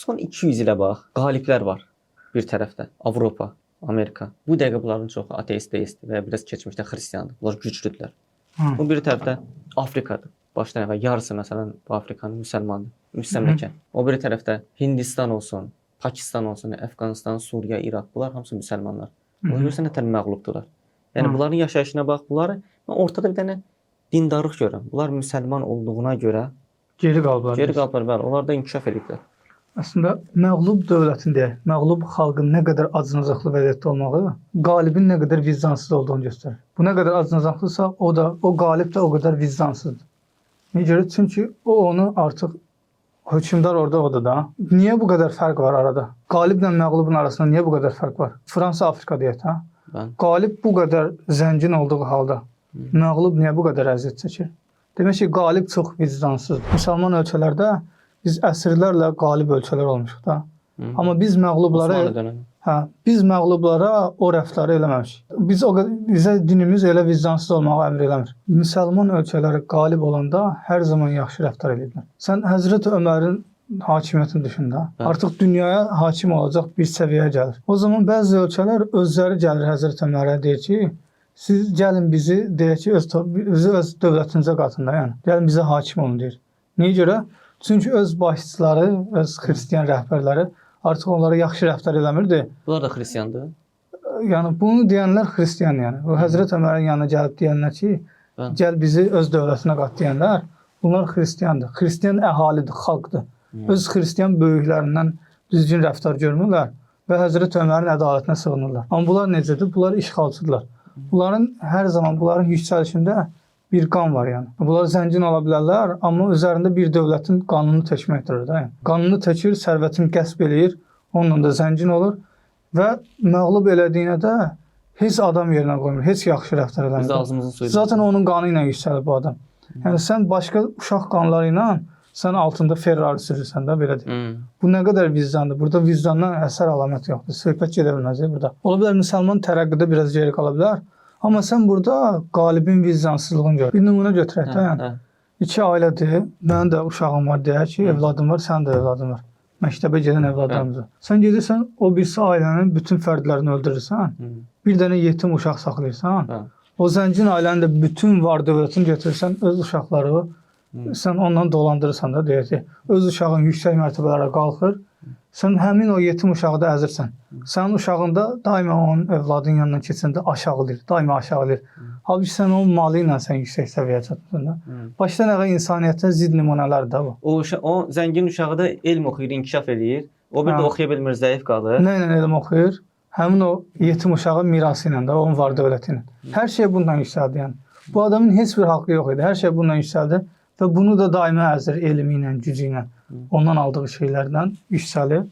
son 200 ilə bax, qaliblər var bir tərəfdə. Avropa, Amerika. Bu dəqiqə bunların çoxu ateist, deist və ya biraz keçmişdə xristiandır. Bunlar güclüdürlər. Bu bir tərəfdə Afrikadır. Başdan ayağa yarısı məsələn bu Afrikanın müsəlmandır. Müstəmləkə. O bir tərəfdə Hindistan olsun, Pakistan olsun, Əfqanistan, Suriya, İraq, bunlar hamısı müsəlmanlar. Bunlar görürsən nə tər məğlubdular. Yəni bunların yaşayışına bax, bunları mən ortada bir dənə dindarlıq görürəm. Bunlar müsəlman olduğuna görə Geri qalıblar. geri qalıblar, bəli, onlar da inkişaf ediblər. Əslində məğlub dövlətində məğlub xalqın nə qədər acınacaqlı vəziyyətdə olmağı qalibin nə qədər vicdansız olduğunu göstərir. Bu nə qədər acınacaqlısa, o qalib də o qədər vicdansızdır. Niyə görə? Çünki o onu artıq hökmdar orada odur da. Niyə bu qədər fərq var arada? Qaliblə məğlubun arasında niyə bu qədər fərq var? Fransa, Afrika deyək ha. Qalib bu qədər zəngin olduğu halda məğlub niyə bu qədər əziyyət çəkir? Demək ki, qalib çox vicdansızdır. Müsəlman ölkələrdə biz əsrlərlə qalib ölkələr olmuşuq da. Amma biz məğlublara o rəftarı eləməmişik. Bizə dinimiz elə vicdansız olmağı əmr eləmir. Müsəlman ölkələri qalib olanda hər zaman yaxşı rəftar edirlər. Sən Həzrət Ömərin hakimiyyətini düşün də. Artıq dünyaya hakim olacaq bir səviyyəyə gəlir. O zaman bəzi ölkələr özləri gəlir Həzrət Ömərə deyir ki, siz gəlin bizi deyək ki, öz dövlətinizə qatın da, yəni. Gəlin bizə hakim olun deyir. Niyə görə? Çünki öz başçıları, öz xristian rəhbərləri artıq onlara yaxşı rəftar eləmirdi. Bunlar da xristiandır. Yəni bunu deyənlər xristian yəni. O Həzrət Ömərin yanına gəlib deyənlər ki, gəl bizi öz dövlətinə qat deyənlər, bunlar xristiandır. Xristian əhalidir, xalqdır. Öz xristian böyüklərindən düzgün rəftar görmürlər və Həzrət Ömərin ədalətinə sığınırlar. Amma bunlar necədir? Bunlar işğalçıdırlar. Hər zaman bunların yüksəlişində bir qan var yəni. Bunlar zəngin ola bilərlər, amma üzərində bir dövlətin qanunu təkməkdir da. Yəni. Qanunu təkir, sərvətini qəsb eləyir, onunla da zəngin olur və məğlub elədiyinə də heç adam yerinə qoymur, heç yaxşı rəftar eləmir. Biz ağzımızın suyu. Zaten onun qanı ilə yüksəlir bu adam. Yəni sən başqa uşaq qanları ilə sən altında Ferrari sürürsən də belə deyil. Bu nə qədər vicdandır. Burada vicdandan əsər əlamət yoxdur. Söhbət gedə bilməz burada. Ola bilər müsəlman tərəqqidə biraz geri qala bilər. Amma sən burada qalibin vicdansızlığını gör. Bir nümunə götürək də, yəni. 2 ailədir, mənim də uşağım var deyək ki, evladım var, sənin də evladın var. Məktəbə gedən evladlarımız var. Sən gedirsən, o birisi ailənin bütün fərdlərini öldürürsən, bir dənə yetim uşaq saxlayırsan, o zəngin ailənin də bütün var dövlətini götürürsən, öz uşaqları sən ondan dolandırırsan da deyək ki, öz uşağın yüksək mərtəbələrə qalxır, sən həmin o yetim uşağı da əzirsən. Sənin uşağın da daima onun evladın yanından keçəndə aşağılayır, daima aşağılayır. Halbuki sən onun malı ilə sən yüksək səviyyəyə çatdın da. Başdan ayağa insaniyyətə zidd nümunələrdir də bu. O zəngin uşağı da elm oxuyur, inkişaf edir. O bir də oxuya bilmir, zəif qalır. Nə ilə elm oxuyur? Həmin o yetim uşağın mirası ilə də, onun var dövləti ilə. Hər şey bundan yüksəldi yəni. Bu adamın heç bir haqqı yox idi. Hər şey bundan yüksəldi və bunu da daima əzir elmi ilə, gücü ilə. Ondan aldığı şeylərdən yüksəlir.